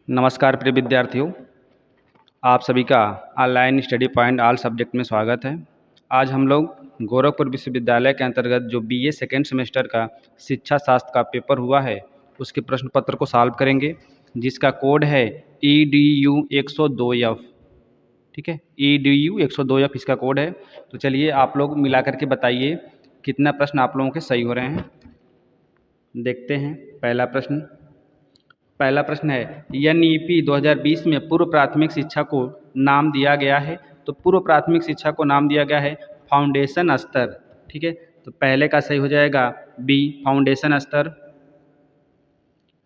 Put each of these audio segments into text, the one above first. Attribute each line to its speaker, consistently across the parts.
Speaker 1: नमस्कार प्रिय विद्यार्थियों, आप सभी का online study point all subject में स्वागत है। आज हम लोग गोरखपुर विश्वविद्यालय के अंतर्गत जो बीए सेकेंड सेमेस्टर का शिक्षा शास्त्र का पेपर हुआ है उसके प्रश्न पत्र को सॉल्व करेंगे, जिसका कोड है EDU 102F। ठीक है, EDU 102F इसका कोड है। तो चलिए आप लोग मिला करके बताइए कितना प्रश्न आप लोगों के सही हो रहे हैं। देखते हैं। पहला प्रश्न है NEP 2020 में पूर्व प्राथमिक शिक्षा को नाम दिया गया है। तो पूर्व प्राथमिक शिक्षा को नाम दिया गया है फाउंडेशन स्तर। ठीक है, तो पहले का सही हो जाएगा बी, फाउंडेशन स्तर।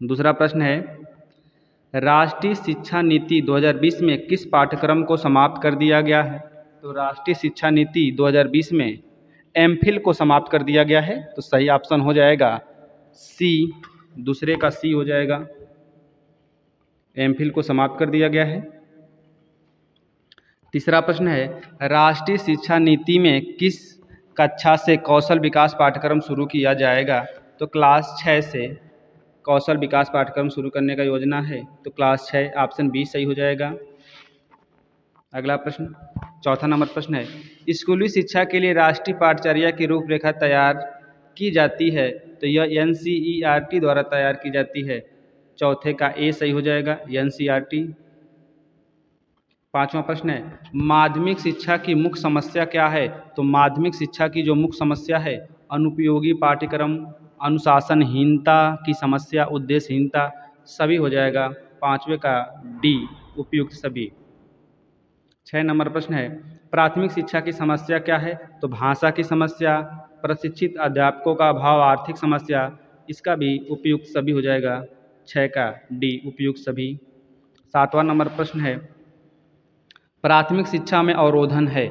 Speaker 1: दूसरा प्रश्न है राष्ट्रीय शिक्षा नीति 2020 में किस पाठ्यक्रम को समाप्त कर दिया गया है। तो राष्ट्रीय शिक्षा नीति 2020 में एमफिल को समाप्त कर दिया गया है। तो सही ऑप्शन हो जाएगा सी, दूसरे का सी हो जाएगा, एमफिल को समाप्त कर दिया गया है। तीसरा प्रश्न है राष्ट्रीय शिक्षा नीति में किस कक्षा से कौशल विकास पाठ्यक्रम शुरू किया जाएगा। तो क्लास 6 से कौशल विकास पाठ्यक्रम शुरू करने का योजना है। तो क्लास 6, ऑप्शन बी सही हो जाएगा। अगला प्रश्न, चौथा नंबर प्रश्न है स्कूली शिक्षा के लिए राष्ट्रीय पाठ्यचर्या की रूपरेखा तैयार की जाती है। तो यह NCERT द्वारा तैयार की जाती है। चौथे का ए सही हो जाएगा, NCERT। पांचवा प्रश्न है माध्यमिक शिक्षा की मुख्य समस्या क्या है। तो माध्यमिक शिक्षा की जो मुख्य समस्या है अनुपयोगी पाठ्यक्रम, अनुशासनहीनता की समस्या, उद्देश्यहीनता, सभी हो जाएगा। पांचवे का डी, उपयुक्त सभी। 6 नंबर प्रश्न है प्राथमिक शिक्षा की समस्या क्या है। तो भाषा की समस्या, प्रशिक्षित अध्यापकों का अभाव, आर्थिक समस्या, इसका भी उपयुक्त सभी हो जाएगा। 6 का डी, उपयुक्त सभी। 7वां नंबर प्रश्न है प्राथमिक शिक्षा में अवरोधन है।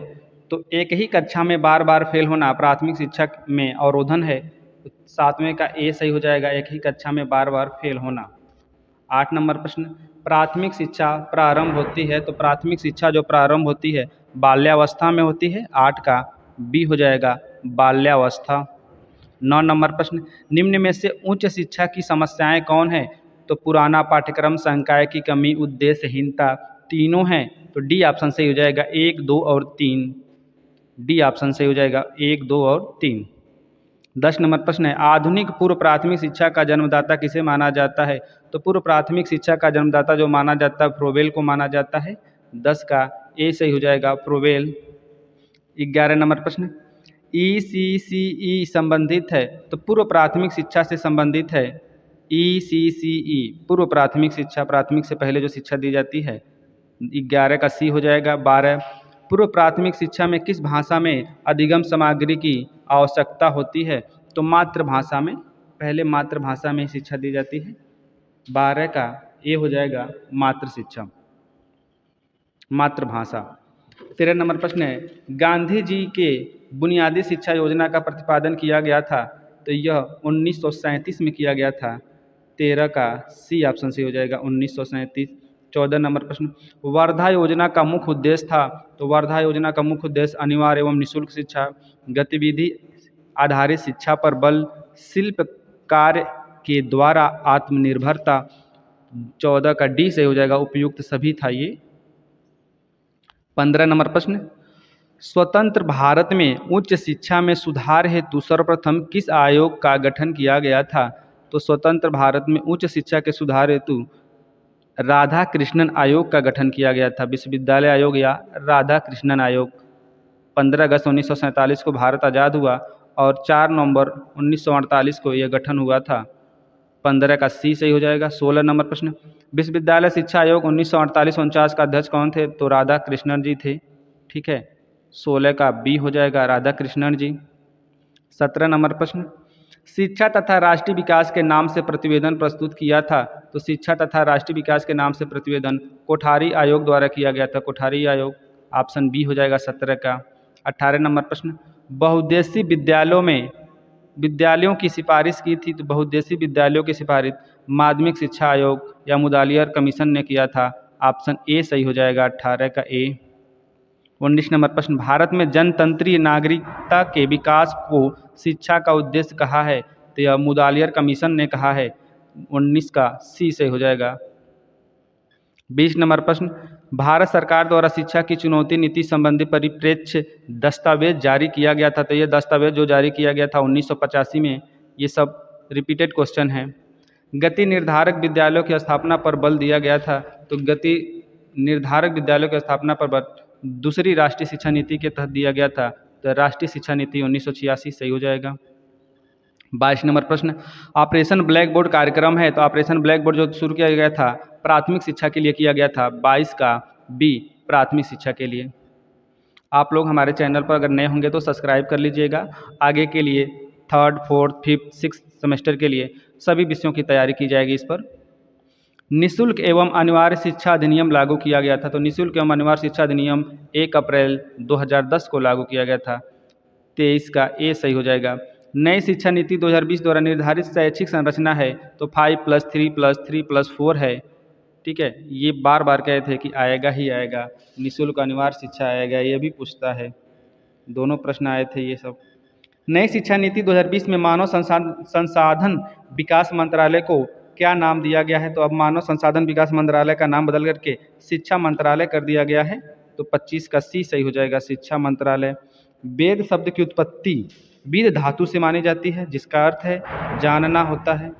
Speaker 1: तो एक ही कक्षा में बार बार फेल होना प्राथमिक शिक्षा में अवरोधन है। तो 7वें का ए सही हो जाएगा, एक ही कक्षा में बार बार फेल होना। 8 नंबर प्रश्न प्राथमिक शिक्षा प्रारंभ होती है। तो प्राथमिक शिक्षा जो प्रारंभ होती है बाल्यावस्था में होती है। 8 का बी हो जाएगा, बाल्यावस्था। 9 नंबर प्रश्न निम्न में से उच्च शिक्षा की समस्याएं कौन है। तो पुराना पाठ्यक्रम, संकाय की कमी, उद्देश्यहीनता, तीनों हैं। तो डी ऑप्शन सही हो जाएगा, 1, 2 और 3। डी ऑप्शन सही हो जाएगा, 1, 2 और 3। 10 नंबर प्रश्न है आधुनिक पूर्व प्राथमिक शिक्षा का जन्मदाता किसे माना जाता है। तो पूर्व प्राथमिक शिक्षा का जन्मदाता जो माना जाता है फ्रोबेल को माना जाता है। 10 का ए सही हो जाएगा, फ्रोबेल। 11 नंबर प्रश्न ECCE संबंधित है। तो पूर्व प्राथमिक शिक्षा से संबंधित है। ECCE पूर्व प्राथमिक शिक्षा, प्राथमिक से पहले जो शिक्षा दी जाती है। 11 का सी हो जाएगा। 12 पूर्व प्राथमिक शिक्षा में किस भाषा में अधिगम सामग्री की आवश्यकता होती है। तो मातृभाषा में, पहले मातृभाषा में शिक्षा दी जाती है। 12 का ए हो जाएगा, मातृ शिक्षा, मातृभाषा। 13 नंबर प्रश्न है गांधी जी के बुनियादी शिक्षा योजना का प्रतिपादन किया गया था। तो यह 1937 में किया गया था। 13 का सी ऑप्शन से हो जाएगा, 1937। 14 नंबर प्रश्न वर्धा योजना का मुख्य उद्देश्य था। तो वर्धा योजना का मुख्य उद्देश्य अनिवार्य एवं निःशुल्क शिक्षा, गतिविधि आधारित शिक्षा पर बल, शिल्प कार्य के द्वारा आत्मनिर्भरता। 14 का डी से हो जाएगा, उपयुक्त सभी था ये। 15 नंबर प्रश्न स्वतंत्र भारत में उच्च शिक्षा में सुधार हेतु सर्वप्रथम किस आयोग का गठन किया गया था। तो स्वतंत्र भारत में उच्च शिक्षा के सुधार हेतु राधा कृष्णन आयोग का गठन किया गया था। विश्वविद्यालय आयोग या राधा कृष्णन आयोग। 15 अगस्त 1947 को भारत आज़ाद हुआ और 4 नवंबर 1948 को यह गठन हुआ था। 15 का सी सही हो जाएगा। 16 नंबर प्रश्न विश्वविद्यालय शिक्षा आयोग 1948-49 का अध्यक्ष कौन थे। तो राधा कृष्णन जी थे। ठीक है, 16 का बी हो जाएगा, राधा कृष्णन जी। 17 नंबर प्रश्न शिक्षा तथा राष्ट्रीय विकास के नाम से प्रतिवेदन प्रस्तुत किया था। तो शिक्षा तथा राष्ट्रीय विकास के नाम से प्रतिवेदन कोठारी आयोग द्वारा किया गया था, कोठारी आयोग। ऑप्शन बी हो जाएगा 17 का। 18 नंबर प्रश्न बहुउद्देशीय विद्यालयों की सिफारिश की थी। तो बहुउद्देशीय विद्यालयों की सिफारिश माध्यमिक शिक्षा आयोग या मुदालियर कमीशन ने किया था। ऑप्शन ए सही हो जाएगा, 18 का ए। 19 नंबर प्रश्न भारत में जनतंत्रीय नागरिकता के विकास को शिक्षा का उद्देश्य कहा है। तो यह मुदालियर कमीशन ने कहा है। 19 का सी से हो जाएगा। 20 नंबर प्रश्न, भारत सरकार द्वारा शिक्षा की चुनौती नीति संबंधी परिप्रेक्ष्य दस्तावेज जारी किया गया था। तो ये दस्तावेज जो जारी किया गया था 1985 में, ये सब रिपीटेड क्वेश्चन हैं। गति निर्धारक विद्यालयों की स्थापना पर बल दिया गया था। तो गति निर्धारक विद्यालयों की स्थापना पर बल दूसरी राष्ट्रीय शिक्षा नीति के तहत दिया गया था। तो राष्ट्रीय शिक्षा नीति 1986 सही हो जाएगा। 22 नंबर प्रश्न, ऑपरेशन ब्लैक बोर्ड कार्यक्रम है। तो ऑपरेशन ब्लैक बोर्ड जो शुरू किया गया था प्राथमिक शिक्षा के लिए किया गया था। 22 का बी प्राथमिक शिक्षा के लिए। आप लोग हमारे चैनल पर अगर नए होंगे तो सब्सक्राइब कर लीजिएगा। आगे के लिए 3rd 4th 5th 6th semester के लिए सभी विषयों की तैयारी की जाएगी इस पर। निःशुल्क एवं अनिवार्य शिक्षा अधिनियम लागू किया गया था। तो निःशुल्क एवं अनिवार्य शिक्षा अधिनियम 1 अप्रैल 2010 को लागू किया गया था। 23 का ए सही हो जाएगा। नई शिक्षा नीति 2020 द्वारा निर्धारित शैक्षिक संरचना है। तो 5+3+3+4 है। ठीक है, ये बार बार कहे थे कि आएगा ही आएगा, निःशुल्क अनिवार्य शिक्षा आएगा, ये भी पूछता है। दोनों प्रश्न आए थे ये सब। नई शिक्षा नीति 2020 में मानव संसाधन विकास मंत्रालय को क्या नाम दिया गया है। तो अब मानव संसाधन विकास मंत्रालय का नाम बदल करके शिक्षा मंत्रालय कर दिया गया है। तो 25 का सी सही हो जाएगा, शिक्षा मंत्रालय। वेद शब्द की उत्पत्ति वेद धातु से मानी जाती है, जिसका अर्थ है जानना होता है,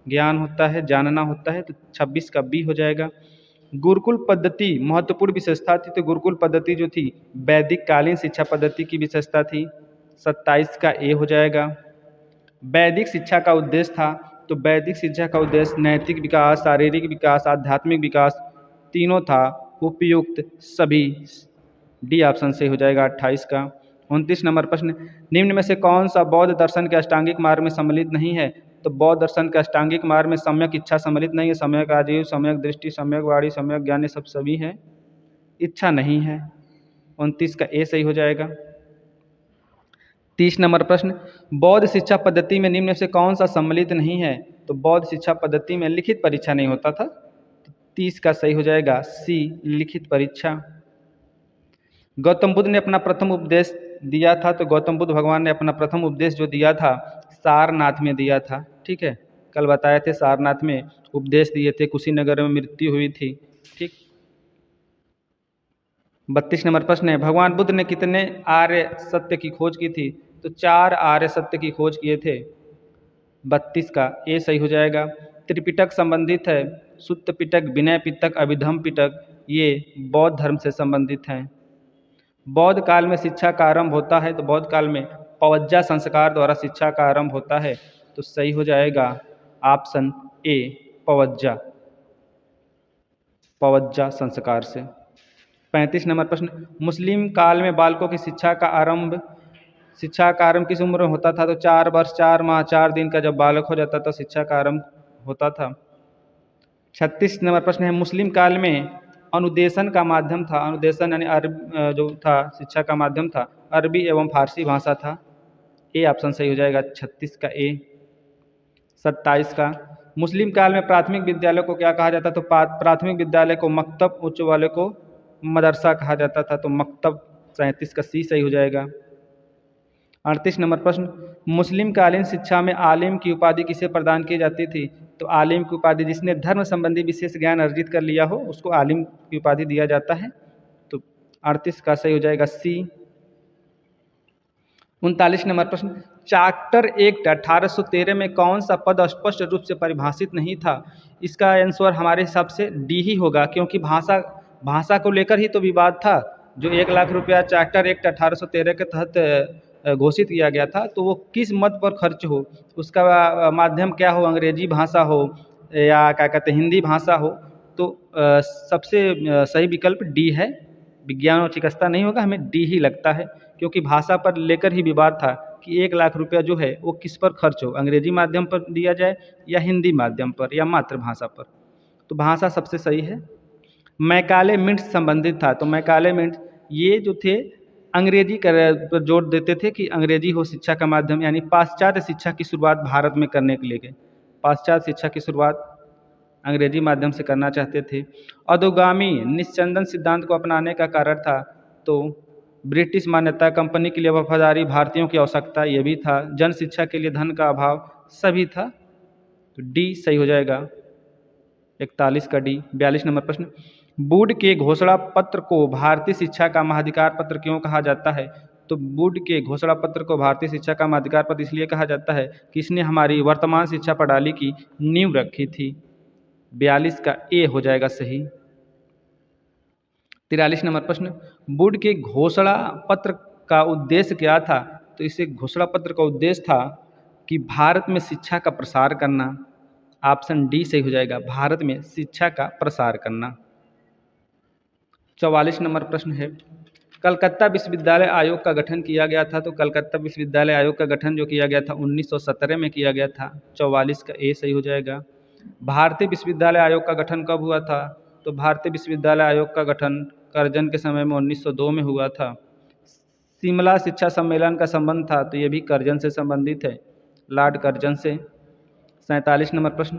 Speaker 1: ज्ञान होता है, जानना होता है। तो 26 का बी हो जाएगा। गुरुकुल पद्धति महत्वपूर्ण विशेषता थी। तो गुरुकुल पद्धति जो थी वैदिक कालीन शिक्षा पद्धति की विशेषता थी। 27 का ए हो जाएगा। वैदिक शिक्षा का उद्देश्य था। तो वैदिक शिक्षा का उद्देश्य नैतिक विकास, शारीरिक विकास, आध्यात्मिक विकास तीनों था। उपयुक्त सभी, डी ऑप्शन से हो जाएगा 28 का। 29 नंबर प्रश्न, निम्न में से कौन सा बौद्ध दर्शन के अष्टांगिक मार्ग में सम्मिलित नहीं है। तो बौद्ध दर्शन के अष्टांगिक मार्ग में सम्यक इच्छा सम्मिलित नहीं है। सम्यक आजीव, सम्यक दृष्टि, सम्यक वाणी, सम्यक ज्ञान, ये सब सभी हैं, इच्छा नहीं है। 29 का ए सही हो जाएगा। 30 नंबर प्रश्न, बौद्ध शिक्षा पद्धति में निम्न में से कौन सा सम्मिलित नहीं है। तो बौद्ध शिक्षा पद्धति में लिखित परीक्षा नहीं होता था। 30 का सही हो जाएगा सी लिखित परीक्षा। गौतम बुद्ध ने अपना प्रथम उपदेश दिया था। तो गौतम बुद्ध भगवान ने अपना प्रथम उपदेश जो दिया था सारनाथ में दिया था। ठीक है, कल बताए थे सारनाथ में उपदेश दिए थे, कुशीनगर में मृत्यु हुई थी। ठीक। 32 नंबर प्रश्न है, भगवान बुद्ध ने कितने आर्य सत्य की खोज की थी। तो 4 आर्य सत्य की खोज किए थे। 32 का ए सही हो जाएगा। त्रिपिटक संबंधित है। सुत्त पिटक, विनय पिटक, अभिधम पिटक, ये बौद्ध धर्म से संबंधित हैं। बौद्ध काल में शिक्षा का आरंभ होता है। तो बौद्ध काल में पवज्जा संस्कार द्वारा शिक्षा का आरंभ होता है। तो सही हो जाएगा ऑप्शन ए पवज्जा, पवज्जा संस्कार से। 35 नंबर प्रश्न, मुस्लिम काल में बालकों की शिक्षा का आरंभ किस उम्र में होता था। तो 4 वर्ष 4 माह 4 दिन का जब बालक हो जाता तो शिक्षा का आरंभ होता था। 36 नंबर प्रश्न है, मुस्लिम काल में अनुदेशन का माध्यम था। अनुदेशन यानी जो था शिक्षा का माध्यम था अरबी एवं फारसी भाषा था। ए ऑप्शन सही हो जाएगा 36 का ए। 27 का, मुस्लिम काल में प्राथमिक विद्यालय को क्या कहा जाता। तो प्राथमिक विद्यालय को मकतब, उच्च वाले को मदरसा कहा जाता था। तो मकतब 37 का सी सही हो जाएगा। 38 नंबर प्रश्न, मुस्लिम कालीन शिक्षा में आलिम की उपाधि किसे प्रदान की जाती थी। तो आलिम की उपाधि जिसने धर्म संबंधी विशेष ज्ञान अर्जित कर लिया हो उसको आलिम की उपाधि दिया जाता है। तो 38 का सही हो जाएगा सी। 39 नंबर प्रश्न, चार्टर एक्ट 1813 में कौन सा पद स्पष्ट रूप से परिभाषित नहीं था। इसका आंसर हमारे हिसाब से डी ही होगा, क्योंकि भाषा को लेकर ही तो विवाद था। जो 1 लाख रुपया चार्टर एक्ट 1813 के तहत घोषित किया गया था, तो वो किस मत पर खर्च हो, उसका माध्यम क्या हो, अंग्रेजी भाषा हो या क्या कहते हैं हिंदी भाषा हो। तो सबसे सही विकल्प डी है, विज्ञान और चिकित्सा नहीं होगा, हमें डी ही लगता है, क्योंकि भाषा पर लेकर ही विवाद था कि 1 लाख रुपया जो है वो किस पर खर्च हो, अंग्रेजी माध्यम पर दिया जाए या हिंदी माध्यम पर या मातृभाषा पर। तो भाषा सबसे सही है। मैकाले मिंट्स संबंधित था। तो मैकाले मिंट्स ये जो थे अंग्रेजी पर जोर देते थे कि अंग्रेजी हो शिक्षा का माध्यम, यानी पाश्चात्य शिक्षा की शुरुआत भारत में करने के लिए गए। पाश्चात्य शिक्षा की शुरुआत अंग्रेजी माध्यम से करना चाहते थे। अधोगामी निस्संदन सिद्धांत को अपनाने का कारण था। तो ब्रिटिश मान्यता, कंपनी के लिए वफादारी, भारतीयों की आवश्यकता, ये भी था। जन शिक्षा के लिए धन का अभाव, सभी था। तो डी सही हो जाएगा। 41 का डी। 42 नंबर प्रश्न, वुड के घोषणा पत्र को भारतीय शिक्षा का महाधिकार पत्र क्यों कहा जाता है? तो वुड के घोषणा पत्र को भारतीय शिक्षा का महाधिकार पत्र इसलिए कहा जाता है कि इसने हमारी वर्तमान शिक्षा प्रणाली की नींव रखी थी। 42 का ए हो जाएगा सही। 43 नंबर प्रश्न, वुड के घोषणा पत्र का उद्देश्य क्या था? तो इसे घोषणा पत्र का उद्देश्य था कि भारत में शिक्षा का प्रसार करना। ऑप्शन डी सही हो जाएगा, भारत में शिक्षा का प्रसार करना। 44 नंबर प्रश्न है, कलकत्ता विश्वविद्यालय आयोग का गठन किया गया था। तो कलकत्ता विश्वविद्यालय आयोग का गठन जो किया गया था 1917 में किया गया था। 44 का ए सही हो जाएगा। भारतीय विश्वविद्यालय आयोग का गठन कब हुआ था? तो भारतीय विश्वविद्यालय आयोग का गठन कर्जन के समय में 1902 में हुआ था। शिमला शिक्षा सम्मेलन का संबंध था, तो ये भी कर्जन से संबंधित है, लॉर्ड कर्जन से। 47 नंबर प्रश्न,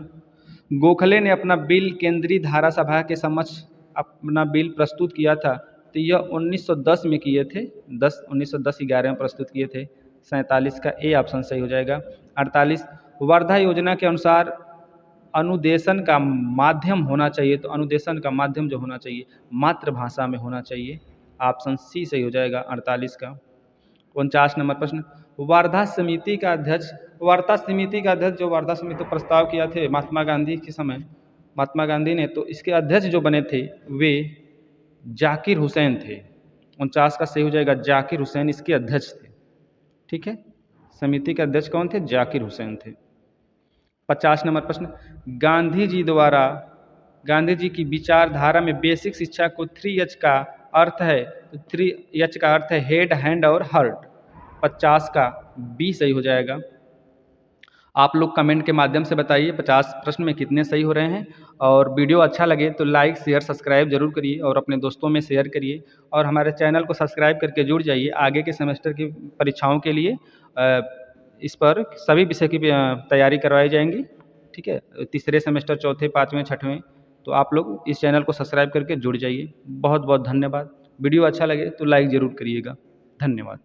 Speaker 1: गोखले ने अपना बिल केंद्रीय धारा सभा के समक्ष अपना बिल प्रस्तुत किया था। तो यह 1910 में किए थे, 1910-11 में प्रस्तुत किए थे। 47 का ए ऑप्शन सही हो जाएगा। 48, वर्धा योजना के अनुसार अनुदेशन का माध्यम होना चाहिए। तो अनुदेशन का माध्यम जो होना चाहिए मातृभाषा में होना चाहिए। ऑप्शन सी सही हो जाएगा 48 का। 49 नंबर प्रश्न, वर्धा समिति का अध्यक्ष जो वर्धा समिति प्रस्ताव किया थे महात्मा गांधी के समय, महात्मा गांधी ने, तो इसके अध्यक्ष जो बने थे वे जाकिर हुसैन थे। 49 का सही हो जाएगा, जाकिर हुसैन इसके अध्यक्ष थे। ठीक है, समिति के अध्यक्ष कौन थे? जाकिर हुसैन थे। 50 नंबर प्रश्न, गांधी जी की विचारधारा में बेसिक शिक्षा को 3H का अर्थ है। तो 3H का अर्थ है हेड, हैंड और हार्ट। 50 का बी सही हो जाएगा। आप लोग कमेंट के माध्यम से बताइए 50 प्रश्न में कितने सही हो रहे हैं। और वीडियो अच्छा लगे तो लाइक शेयर सब्सक्राइब जरूर करिए और अपने दोस्तों में शेयर करिए। और हमारे चैनल को सब्सक्राइब करके जुड़ जाइए आगे के सेमेस्टर की परीक्षाओं के लिए। इस पर सभी विषय की तैयारी करवाई जाएंगी। ठीक है, तीसरे सेमेस्टर, चौथे, पाँचवें, छठवें। तो आप लोग इस चैनल को सब्सक्राइब करके जुड़ जाइए। बहुत बहुत धन्यवाद। वीडियो अच्छा लगे तो लाइक ज़रूर करिएगा। धन्यवाद।